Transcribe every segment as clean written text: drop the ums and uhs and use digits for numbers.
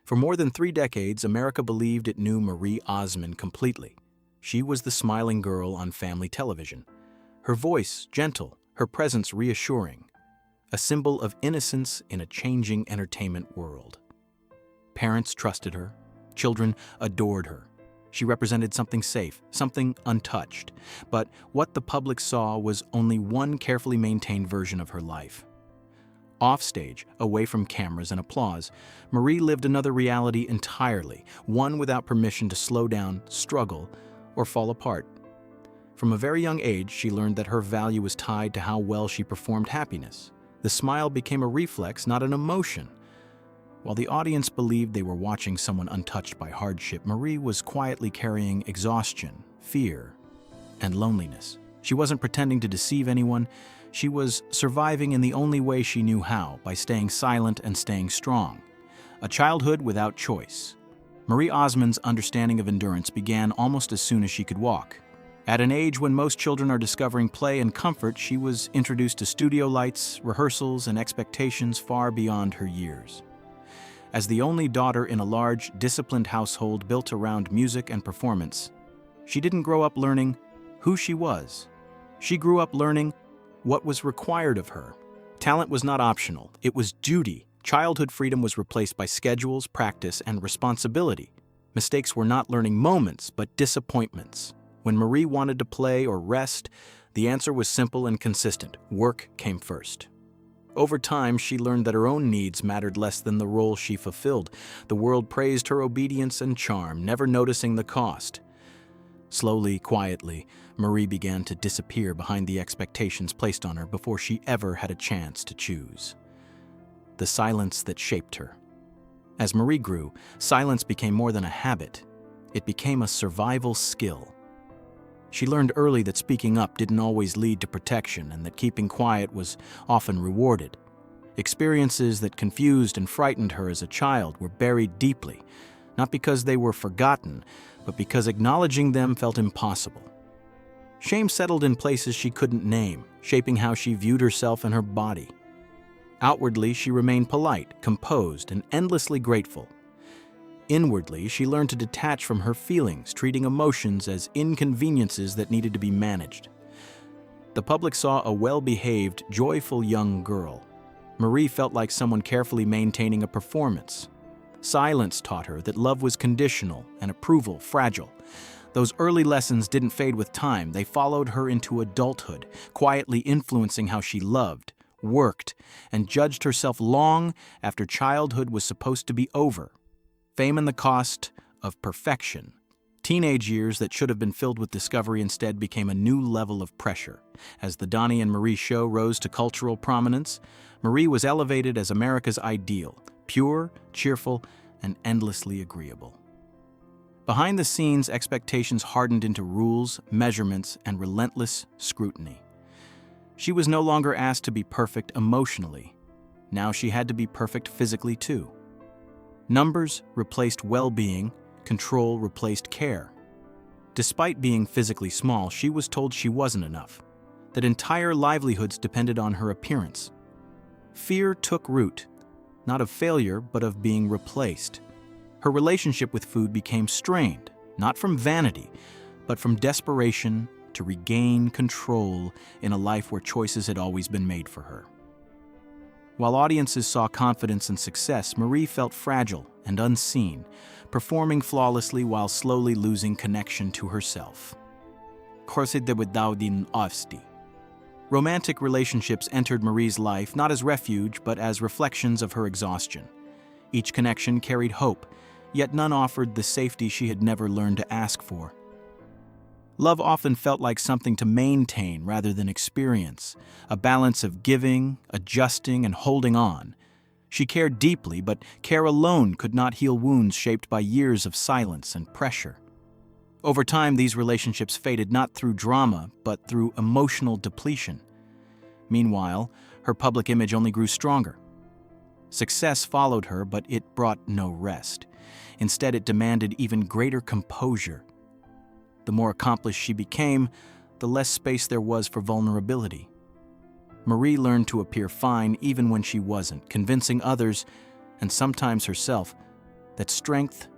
For more than 3 decades, America believed it knew Marie Osmond completely. She was the smiling girl on family television. Her voice gentle, her presence reassuring, a symbol of innocence in a changing entertainment world. Parents trusted her, children adored her. She represented something safe, something untouched. But what the public saw was only one carefully maintained version of her life. Offstage, away from cameras and applause, Marie lived another reality entirely, one without permission to slow down, struggle, or fall apart. From a very young age, she learned that her value was tied to how well she performed happiness. The smile became a reflex, not an emotion. While the audience believed they were watching someone untouched by hardship, Marie was quietly carrying exhaustion, fear, and loneliness. She wasn't pretending to deceive anyone. She was surviving in the only way she knew how, by staying silent and staying strong. A childhood without choice. Marie Osmond's understanding of endurance began almost as soon as she could walk. At an age when most children are discovering play and comfort, she was introduced to studio lights, rehearsals, and expectations far beyond her years. As the only daughter in a large, disciplined household built around music and performance, she didn't grow up learning who she was. She grew up learning what was required of her. Talent was not optional, it was duty. Childhood freedom was replaced by schedules, practice, and responsibility. Mistakes were not learning moments, but disappointments. When Marie wanted to play or rest, the answer was simple and consistent: work came first. Over time, she learned that her own needs mattered less than the role she fulfilled. The world praised her obedience and charm, never noticing the cost. Slowly, quietly, Marie began to disappear behind the expectations placed on her before she ever had a chance to choose. The silence that shaped her. As Marie grew, silence became more than a habit. It became a survival skill. She learned early that speaking up didn't always lead to protection and that keeping quiet was often rewarded. Experiences that confused and frightened her as a child were buried deeply, not because they were forgotten, but because acknowledging them felt impossible. Shame settled in places she couldn't name, shaping how she viewed herself and her body. Outwardly, she remained polite, composed, and endlessly grateful. Inwardly, she learned to detach from her feelings, treating emotions as inconveniences that needed to be managed. The public saw a well-behaved, joyful young girl. Marie felt like someone carefully maintaining a performance. Silence taught her that love was conditional and approval fragile. Those early lessons didn't fade with time. They followed her into adulthood, quietly influencing how she loved, worked, and judged herself long after childhood was supposed to be over. Fame and the cost of perfection. Teenage years that should have been filled with discovery instead became a new level of pressure. As the Donny Marie Show rose to cultural prominence, Marie was elevated as America's ideal, pure, cheerful, and endlessly agreeable. Behind the scenes, expectations hardened into rules, measurements, and relentless scrutiny. She was no longer asked to be perfect emotionally. Now she had to be perfect physically too. Numbers replaced well-being, control replaced care. Despite being physically small, she was told she wasn't enough, that entire livelihoods depended on her appearance. Fear took root, not of failure, but of being replaced. Her relationship with food became strained, not from vanity, but from desperation to regain control in a life where choices had always been made for her. While audiences saw confidence and success, Marie felt fragile and unseen, performing flawlessly while slowly losing connection to herself. Romantic relationships entered Marie's life not as refuge, but as reflections of her exhaustion. Each connection carried hope, yet none offered the safety she had never learned to ask for. Love often felt like something to maintain rather than experience, a balance of giving, adjusting, and holding on. She cared deeply, but care alone could not heal wounds shaped by years of silence and pressure. Over time, these relationships faded not through drama, but through emotional depletion. Meanwhile, her public image only grew stronger. Success followed her, but it brought no rest. Instead, it demanded even greater composure. The more accomplished she became, the less space there was for vulnerability. Marie learned to appear fine even when she wasn't, convincing others, and sometimes herself, that strength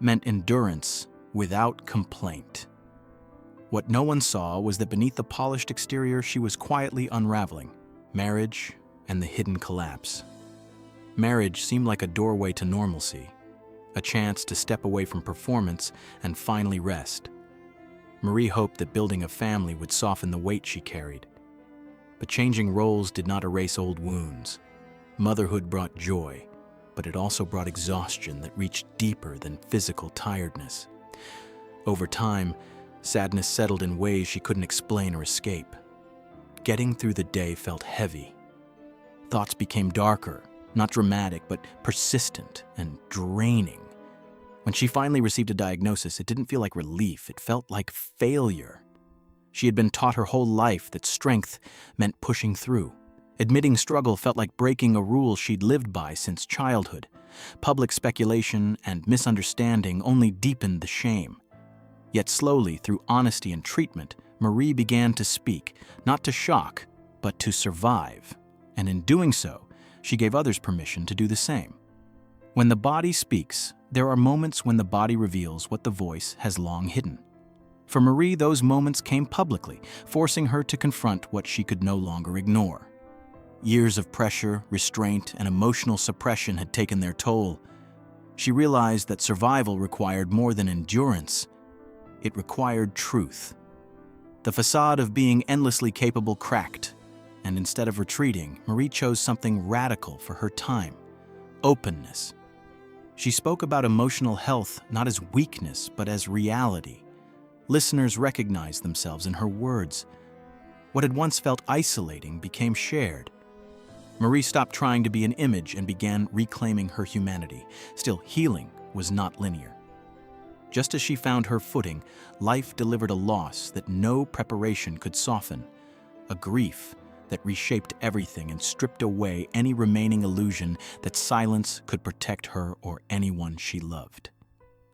meant endurance without complaint. What no one saw was that beneath the polished exterior, she was quietly unraveling marriage and the hidden collapse. Marriage seemed like a doorway to normalcy, a chance to step away from performance and finally rest. Marie hoped that building a family would soften the weight she carried. But changing roles did not erase old wounds. Motherhood brought joy, but it also brought exhaustion that reached deeper than physical tiredness. Over time, sadness settled in ways she couldn't explain or escape. Getting through the day felt heavy. Thoughts became darker, not dramatic, but persistent and draining. When she finally received a diagnosis, it didn't feel like relief, it felt like failure. She had been taught her whole life that strength meant pushing through. Admitting struggle felt like breaking a rule she'd lived by since childhood. Public speculation and misunderstanding only deepened the shame. Yet slowly, through honesty and treatment, Marie began to speak, not to shock, but to survive. And in doing so, she gave others permission to do the same. When the body speaks, there are moments when the body reveals what the voice has long hidden. For Marie, those moments came publicly, forcing her to confront what she could no longer ignore. Years of pressure, restraint, and emotional suppression had taken their toll. She realized that survival required more than endurance. It required truth. The facade of being endlessly capable cracked, and instead of retreating, Marie chose something radical for her time: openness. She spoke about emotional health not as weakness, but as reality. Listeners recognized themselves in her words. What had once felt isolating became shared. Marie stopped trying to be an image and began reclaiming her humanity. Still, healing was not linear. Just as she found her footing, life delivered a loss that no preparation could soften, a grief that reshaped everything and stripped away any remaining illusion that silence could protect her or anyone she loved.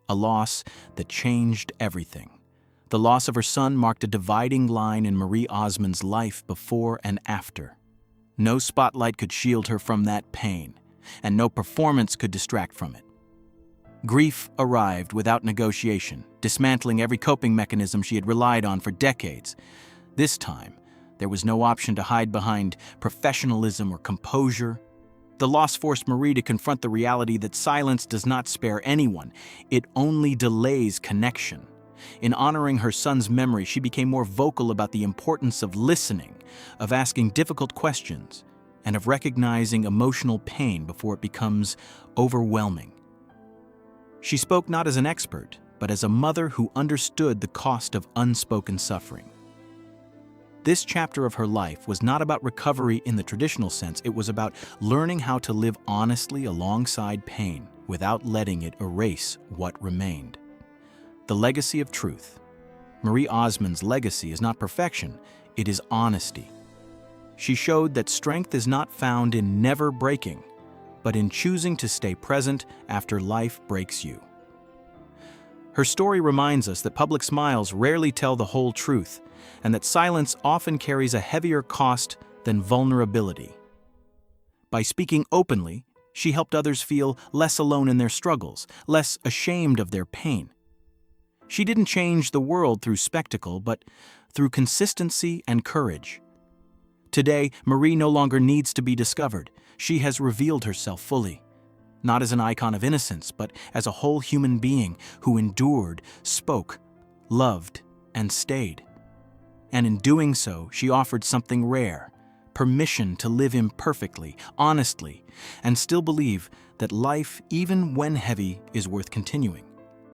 A loss that changed everything. The loss of her son marked a dividing line in Marie Osmond's life before and after. No spotlight could shield her from that pain, and no performance could distract from it. Grief arrived without negotiation, dismantling every coping mechanism she had relied on for decades. This time, there was no option to hide behind professionalism or composure. The loss forced Marie to confront the reality that silence does not spare anyone. It only delays connection. In honoring her son's memory, she became more vocal about the importance of listening, of asking difficult questions, and of recognizing emotional pain before it becomes overwhelming. She spoke not as an expert, but as a mother who understood the cost of unspoken suffering. This chapter of her life was not about recovery in the traditional sense. It was about learning how to live honestly alongside pain without letting it erase what remained. The legacy of truth. Marie Osmond's legacy is not perfection, it is honesty. She showed that strength is not found in never breaking, but in choosing to stay present after life breaks you. Her story reminds us that public smiles rarely tell the whole truth, and that silence often carries a heavier cost than vulnerability. By speaking openly, she helped others feel less alone in their struggles, less ashamed of their pain. She didn't change the world through spectacle, but through consistency and courage. Today, Marie no longer needs to be discovered. She has revealed herself fully, not as an icon of innocence, but as a whole human being who endured, spoke, loved, and stayed. And in doing so, she offered something rare: permission to live imperfectly, honestly, and still believe that life, even when heavy, is worth continuing.